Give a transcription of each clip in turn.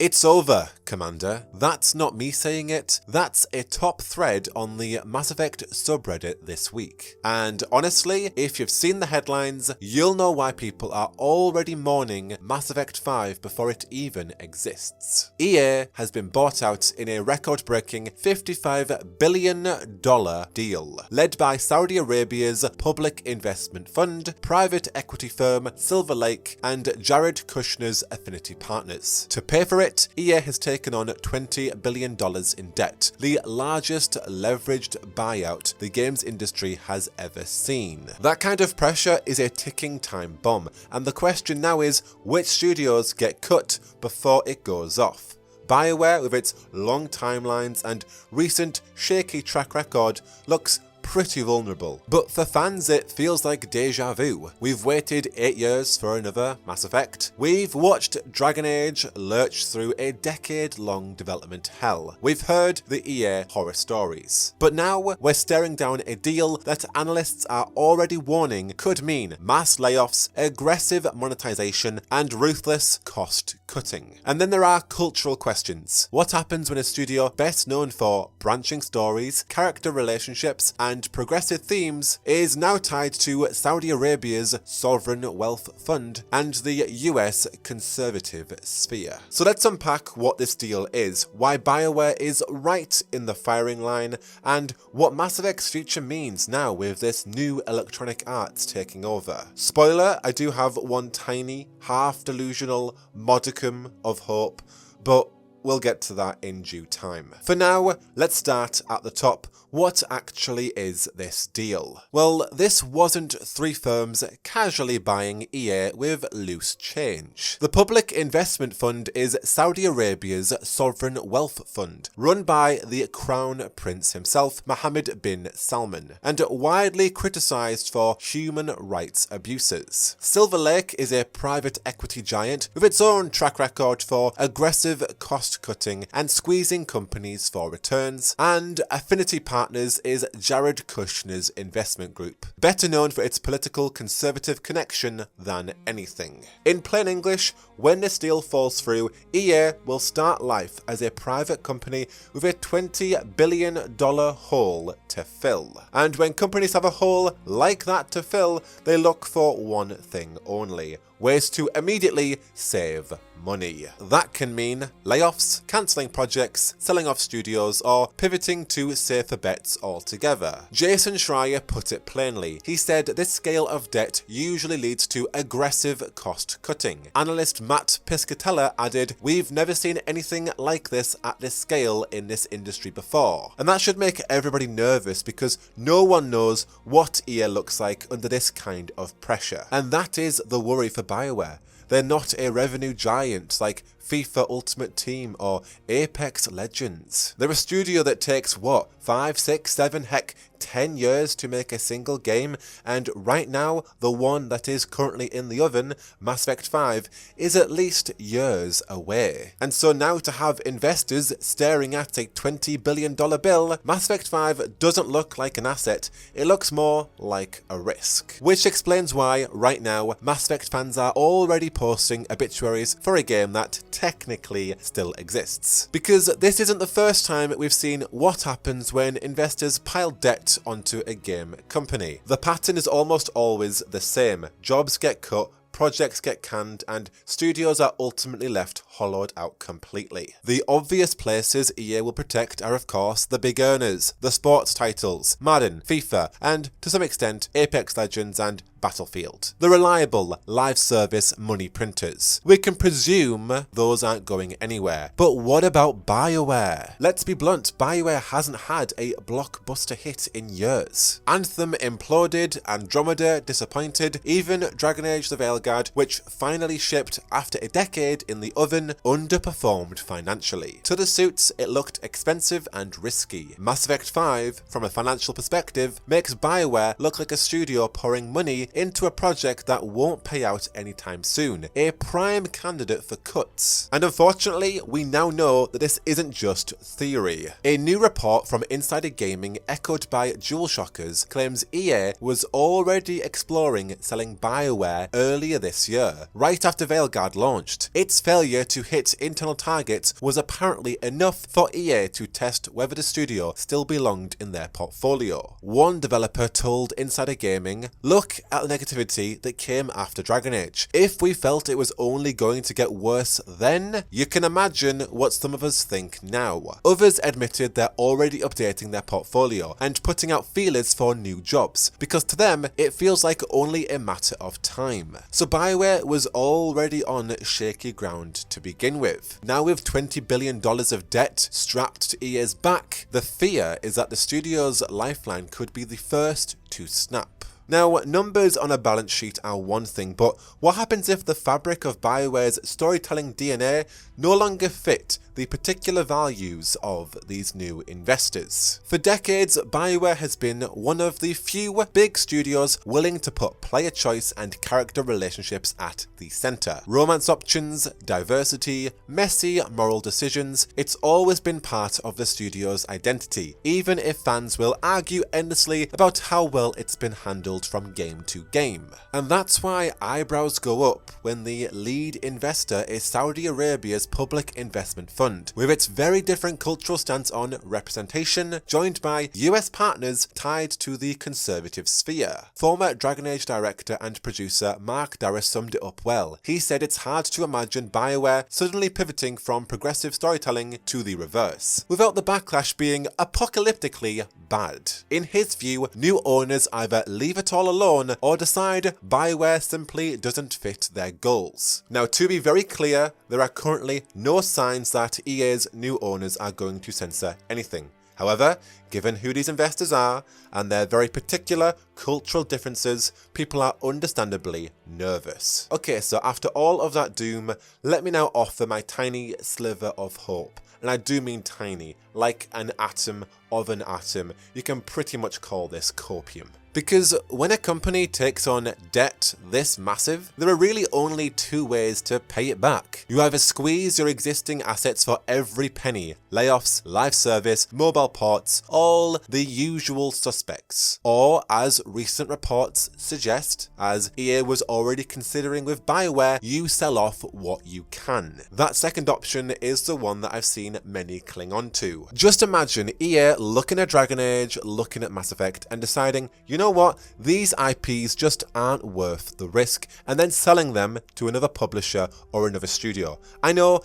It's over, Commander. That's not me saying it. That's a top thread on the Mass Effect subreddit this week. And honestly, if you've seen the headlines, you'll know why people are already mourning Mass Effect 5 before it even exists. EA has been bought out in a record-breaking $55 billion deal, led by Saudi Arabia's public investment fund, private equity firm Silver Lake, and Jared Kushner's Affinity partners. To pay for it, EA has taken on $20 billion in debt, the largest leveraged buyout the games industry has ever seen. That kind of pressure is a ticking time bomb, and the question now is, which studios get cut before it goes off? BioWare, with its long timelines and recent shaky track record, looks pretty vulnerable. But for fans it feels like deja vu. We've waited 8 years for another Mass Effect. We've watched Dragon Age lurch through a decade-long development hell. We've heard the EA horror stories. But now we're staring down a deal that analysts are already warning could mean mass layoffs, aggressive monetization, and ruthless cost cutting. And then there are cultural questions. What happens when a studio best known for branching stories, character relationships, and progressive themes is now tied to Saudi Arabia's sovereign wealth fund and the US conservative sphere? So let's unpack what this deal is, why BioWare is right in the firing line, and what Mass Effect's future means now with this new Electronic Arts taking over. Spoiler, I do have one tiny, half-delusional modicum of hope, but we'll get to that in due time. For now, let's start at the top. What actually is this deal? Well, this wasn't three firms casually buying EA with loose change. The public investment fund is Saudi Arabia's sovereign wealth fund, run by the Crown Prince himself, Mohammed bin Salman, and widely criticised for human rights abuses. Silver Lake is a private equity giant with its own track record for aggressive cost cutting and squeezing companies for returns, and Affinity partners is Jared Kushner's investment group, better known for its political conservative connection than anything. In plain English, when this deal falls through, EA will start life as a private company with a $20 billion hole to fill. And when companies have a hole like that to fill, they look for one thing only: ways to immediately save money. That can mean layoffs, cancelling projects, selling off studios, or pivoting to safer bets altogether. Jason Schreier put it plainly. He said this scale of debt usually leads to aggressive cost cutting. Analyst Matt Piscatella added, "We've never seen anything like this at this scale in this industry before." And that should make everybody nervous because no one knows what EA looks like under this kind of pressure. And that is the worry for BioWare. They're not a revenue giant like FIFA Ultimate Team or Apex Legends. They're a studio that takes, 5, 6, 7, heck, 10 years to make a single game, and right now, the one that is currently in the oven, Mass Effect 5, is at least years away. And so now to have investors staring at a $20 billion bill, Mass Effect 5 doesn't look like an asset, it looks more like a risk. Which explains why, right now, Mass Effect fans are already posting obituaries for a game that technically still exists. Because this isn't the first time we've seen what happens when investors pile debt onto a game company. The pattern is almost always the same. Jobs get cut, projects get canned, and studios are ultimately left hollowed out completely. The obvious places EA will protect are of course the big earners, the sports titles, Madden, FIFA, and to some extent Apex Legends and Battlefield. The reliable live service money printers. We can presume those aren't going anywhere. But what about BioWare? Let's be blunt, BioWare hasn't had a blockbuster hit in years. Anthem imploded, Andromeda disappointed, even Dragon Age the Veilguard, which finally shipped after a decade in the oven, underperformed financially. To the suits, it looked expensive and risky. Mass Effect 5, from a financial perspective, makes BioWare look like a studio pouring money into a project that won't pay out anytime soon, a prime candidate for cuts. And unfortunately, we now know that this isn't just theory. A new report from Insider Gaming, echoed by DualShockers, claims EA was already exploring selling BioWare earlier this year, right after Veilguard launched. Its failure to hit internal targets was apparently enough for EA to test whether the studio still belonged in their portfolio. One developer told Insider Gaming, "Look at the negativity that came after Dragon Age. If we felt it was only going to get worse then, you can imagine what some of us think now." Others admitted they're already updating their portfolio and putting out feelers for new jobs, because to them it feels like only a matter of time. So BioWare was already on shaky ground to begin with. Now with $20 billion of debt strapped to EA's back, the fear is that the studio's lifeline could be the first to snap. Now, numbers on a balance sheet are one thing, but what happens if the fabric of BioWare's storytelling DNA no longer fit the particular values of these new investors? For decades, BioWare has been one of the few big studios willing to put player choice and character relationships at the center. Romance options, diversity, messy moral decisions, it's always been part of the studio's identity, even if fans will argue endlessly about how well it's been handled from game to game. And that's why eyebrows go up when the lead investor is Saudi Arabia's public investment fund, with its very different cultural stance on representation, joined by US partners tied to the conservative sphere. Former Dragon Age director and producer Mark Darrah summed it up well. He said it's hard to imagine BioWare suddenly pivoting from progressive storytelling to the reverse, without the backlash being apocalyptically bad. In his view, new owners either leave it all alone or decide BioWare simply doesn't fit their goals. Now, to be very clear, there are currently no signs that EA's new owners are going to censor anything. However, given who these investors are and their very particular cultural differences, people are understandably nervous. Okay, so after all of that doom, let me now offer my tiny sliver of hope. And I do mean tiny, like an atom of an atom. You can pretty much call this copium. Because when a company takes on debt this massive, there are really only two ways to pay it back. You either squeeze your existing assets for every penny, layoffs, live service, mobile ports, all the usual suspects. Or, as recent reports suggest, as EA was already considering with BioWare, you sell off what you can. That second option is the one that I've seen many cling on to. Just imagine EA looking at Dragon Age, looking at Mass Effect, and deciding, you know what, these IPs just aren't worth the risk, and then selling them to another publisher or another studio. I know,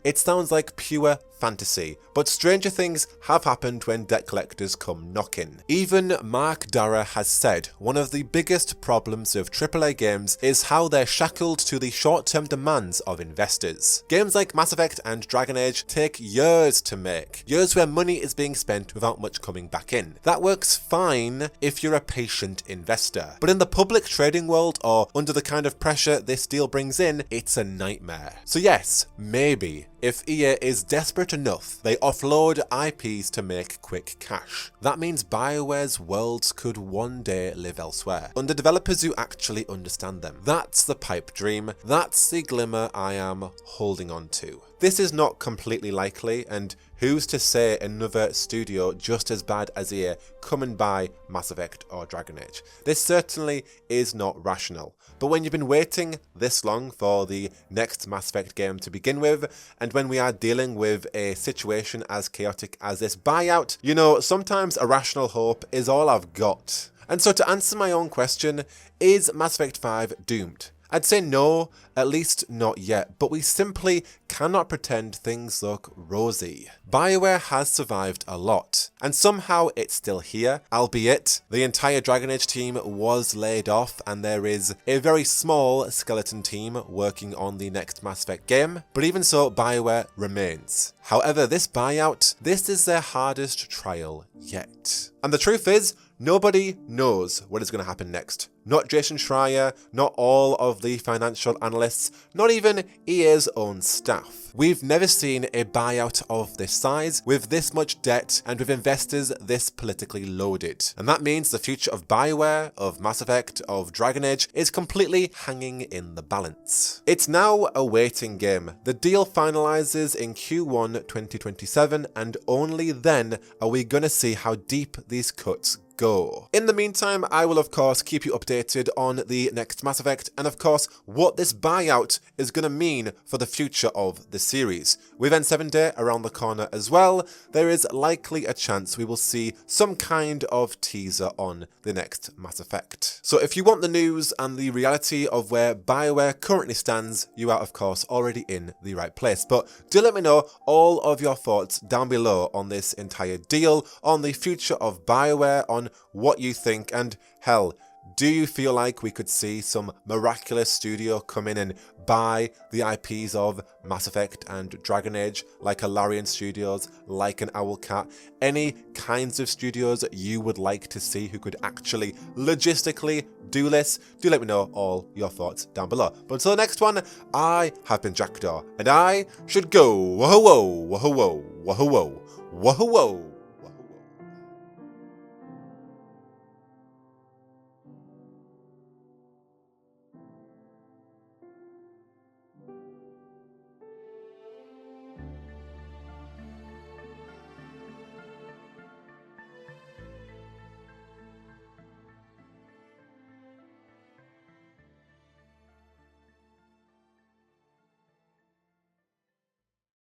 it sounds like pure fantasy, but stranger things have happened when debt collectors come knocking. Even Mark Darrah has said one of the biggest problems of AAA games is how they're shackled to the short-term demands of investors. Games like Mass Effect and Dragon Age take years to make, years where money is being spent without much coming back in. That works fine if you're a patient investor, but in the public trading world or under the kind of pressure this deal brings in, it's a nightmare. So yes, maybe, if EA is desperate enough, they offload IPs to make quick cash. That means BioWare's worlds could one day live elsewhere, under developers who actually understand them. That's the pipe dream, that's the glimmer I am holding on to. This is not completely likely, and who's to say another studio just as bad as EA come and buy Mass Effect or Dragon Age? This certainly is not rational. But when you've been waiting this long for the next Mass Effect game to begin with, and when we are dealing with a situation as chaotic as this buyout, you know, sometimes irrational hope is all I've got. And so to answer my own question, is Mass Effect 5 doomed? I'd say no, at least not yet, but we simply cannot pretend things look rosy. BioWare has survived a lot, and somehow it's still here, albeit the entire Dragon Age team was laid off and there is a very small skeleton team working on the next Mass Effect game, but even so, BioWare remains. However, this buyout, this is their hardest trial yet. And the truth is, nobody knows what is going to happen next. Not Jason Schreier, not all of the financial analysts, not even EA's own staff. We've never seen a buyout of this size, with this much debt, and with investors this politically loaded. And that means the future of BioWare, of Mass Effect, of Dragon Age is completely hanging in the balance. It's now a waiting game. The deal finalizes in Q1 2027, and only then are we gonna see how deep these cuts go. In the meantime, I will of course keep you updated on the next Mass Effect and of course what this buyout is going to mean for the future of the series. With N7 Day around the corner as well, there is likely a chance we will see some kind of teaser on the next Mass Effect. So if you want the news and the reality of where BioWare currently stands, you are of course already in the right place. But do let me know all of your thoughts down below on this entire deal, on the future of BioWare, on what you think, and hell, do you feel like we could see some miraculous studio come in and buy the IPs of Mass Effect and Dragon Age, like a Larian Studios, like an Owlcat, any kinds of studios you would like to see who could actually logistically do this? Do let me know all your thoughts down below. But until the next one, I have been Jackdaw, and I should go. Whoa, whoa, whoa, whoa, whoa, whoa, whoa, whoa.